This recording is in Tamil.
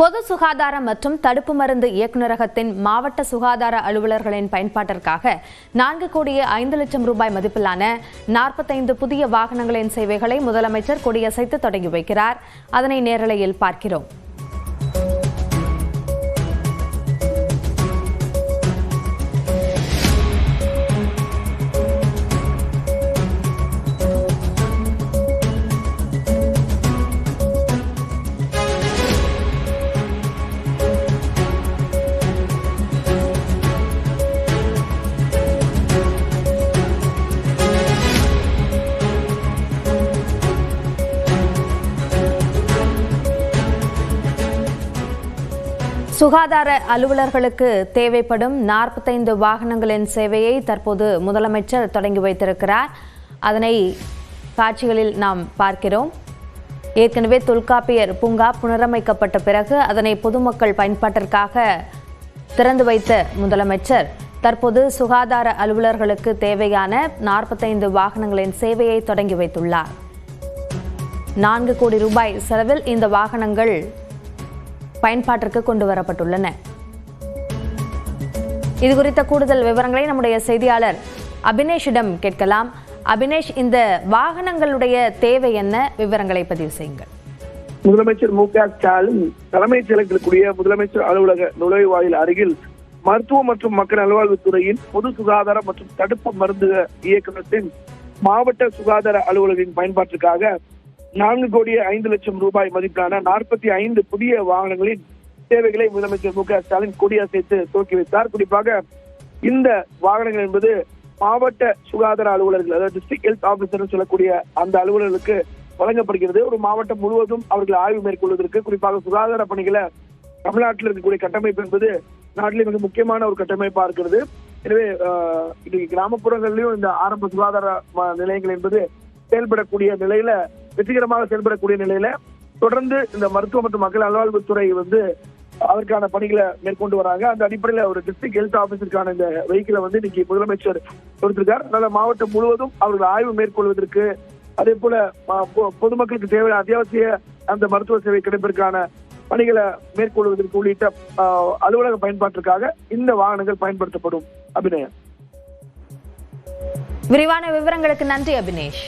பொது சுகாதாரம் மற்றும் தடுப்பு மருந்து இயக்குநரகத்தின் மாவட்ட சுகாதார அலுவலர்களின் பயன்பாட்டிற்காக 4,05,00,000 ரூபாய் மதிப்பிலான 45 புதிய வாகனங்களின் சேவைகளை முதலமைச்சர் கொடியசைத்து தொடங்கி வைக்கிறார். அதனை நேரலையில் பார்க்கிறோம். சுகாதார அலுவலர்களுக்கு தேவைப்படும் 45 வாகனங்களின் சேவையை தற்போது முதலமைச்சர் தொடங்கி வைத்திருக்கிறார். அதனை காட்சிகளில் நாம் பார்க்கிறோம். ஏற்கனவே தொல்காப்பியர் பூங்கா புனரமைக்கப்பட்ட பிறகு அதனை பொதுமக்கள் பயன்பாட்டிற்காக திறந்து வைத்த முதலமைச்சர் தற்போது சுகாதார அலுவலர்களுக்கு தேவையான 45 வாகனங்களின் சேவையை தொடங்கி வைத்துள்ளார். 4 கோடி ரூபாய் செலவில் இந்த வாகனங்கள் பயன்பாட்டிற்கு கொண்டு வரப்பட்டுள்ளன. இது குறித்த கூடுதல் விவரங்களை நம்முடைய செய்தியாளர் அபினேஷிடம் கேட்கலாம். அபினேஷ், இந்த வாகனங்களுடைய தேவை என்ன? விவரங்களை பதிவு செய்யுங்கள். முதலமைச்சர் மு.க.ஸ்டாலின் தலைமைச் செயலகத்திற்குரிய முதலமைச்சர் அலுவலக நுழைவாயில் அருகில் மருத்துவ மற்றும் மக்கள் நல்வாழ்வுத்துறையின் பொது சுகாதாரம் மற்றும் தடுப்பு மருந்து இயக்கத்தின் மாவட்ட சுகாதார அலுவலரின் பயன்பாட்டிற்காக 4,05,00,000 ரூபாய் மதிப்பிலான 45 புதிய வாகனங்களின் சேவைகளை முதலமைச்சர் மு.க.ஸ்டாலின் கொடியசைத்து துவக்கி வைத்தார். குறிப்பாக இந்த வாகனங்கள் என்பது மாவட்ட சுகாதார அலுவலர்கள், அதாவது டிஸ்ட்ரிக்ட் ஹெல்த் ஆபீசர் சொல்லக்கூடிய அந்த அலுவலர்களுக்கு வழங்கப்படுகிறது. ஒரு மாவட்டம் முழுவதும் அவர்கள் ஆய்வு மேற்கொள்வதற்கு, குறிப்பாக சுகாதார பணிகளை தமிழ்நாட்டில் இருக்கக்கூடிய கட்டமைப்பு என்பது நாட்டிலே மிக முக்கியமான ஒரு கட்டமைப்பா இருக்கிறது. எனவே இன்னைக்கு கிராமப்புறங்களிலும் இந்த ஆரம்ப சுகாதார நிலையங்கள் என்பது செயல்படக்கூடிய நிலையில, வெற்றிகரமாக செயல்படக்கூடிய நிலையில தொடர்ந்து இந்த மருத்துவ மற்றும் மக்கள் நல்வாழ்வுத்துறை அதற்கான பணிகளை மேற்கொண்டு வராங்க. அந்த அடிப்படையில் ஒரு டிஸ்ட்ரிக்ட் ஹெல்த் ஆபீஸருக்கான இந்த வெஹிக்கிளை இன்னைக்கு முதலமைச்சர் கொடுத்திருக்கார். அதனால மாவட்டம் முழுவதும் அவர்கள் ஆய்வு மேற்கொள்வதற்கு, அதே போல பொதுமக்களுக்கு தேவையான அத்தியாவசிய அந்த மருத்துவ சேவை கிடைப்பதற்கான பணிகளை மேற்கொள்வதற்கு உள்ளிட்ட அலுவலக பயன்பாட்டிற்காக இந்த வாகனங்கள் பயன்படுத்தப்படும். அபிநயா, விரிவான விவரங்களுக்கு நன்றி அபினேஷ்.